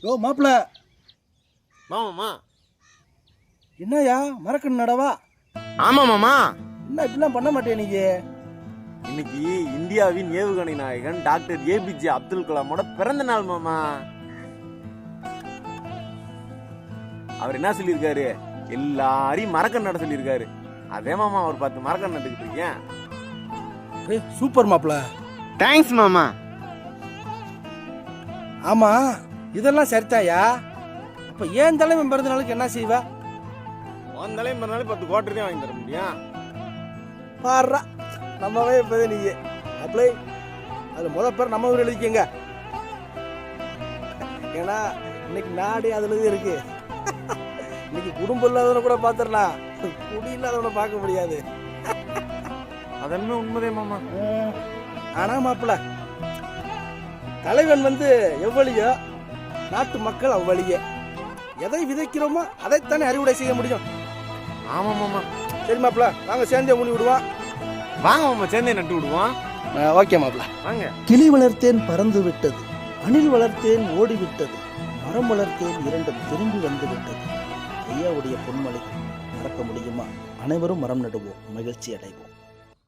யோ மாப்பிள்ள, மாமாமா. என்னய்யா மரக்கன்று நடவா? ஆமா மாமா. என்ன இப்படிலாம் பண்ண மாட்டேன் நீங்க? இன்னைக்கு இந்தியாவின் ஏவுகணை நாயகன் டாக்டர் ஏபிஜே அப்துல் கலாமோட பிறந்த நாள் மாமா. அவர் என்ன சொல்லியிருக்காரு? எல்லாரையும் மரக்கன்று நட சொல்லியிருக்காரு. அதே மாமா அவர் 10 மரக்கன்று நட்டுக்கிட்டு இருக்கேன். சூப்பர் மாப்பிள்ள. தேங்க்ஸ் மாமா. ஆமா, இதெல்லாம் சரிதாயா? அப்ப ஏன் தலைவன் பிறந்த நாளுக்கு என்ன செய்வா? உன் தலையும் பிறந்தாலும் 10 கோட்டை தான் வாங்கி தர முடியும். பாடுறா, நம்மவே இப்போதே நீங்க அப்ளை அது பேர் நம்ம ஊர் எழுதிக்கங்க. ஏன்னா இன்னைக்கு நாடே அதுல இருக்கு. இன்னைக்கு குடும்பம் இல்லாதவனை கூட பாத்துடலாம், குடி இல்லாதவனை பார்க்க முடியாது. அதன்மே உண்மைதே மாமா. ஆனா மாப்பிள்ள, தலைவன் எவ்வளியோ நாட்டு மக்கள் அவ்வளியே. எதை விதைக்கிறோமோ அதைத்தானே அறுவடை செய்ய முடியும். ஆமா மாமா. சரி மாப்பிள்ள, நாங்க சேர்ந்தே ஊனி விடுவோம். வாங்க மாமா, சேர்ந்தே நட்டு விடுவோம். ஓகே மாப்பிள்ள, வாங்க. கிளி வளர்த்தேன் பறந்து விட்டது, அணில் வளர்த்தேன் ஓடிவிட்டது, மரம் வளர்த்தேன் இரண்டும் திரும்பி வந்து விட்டது. ஐயாவுடைய பொன்மலை மறக்க முடியுமா? அனைவரும் மரம் நடுவோம், மகிழ்ச்சி அடைவோம்.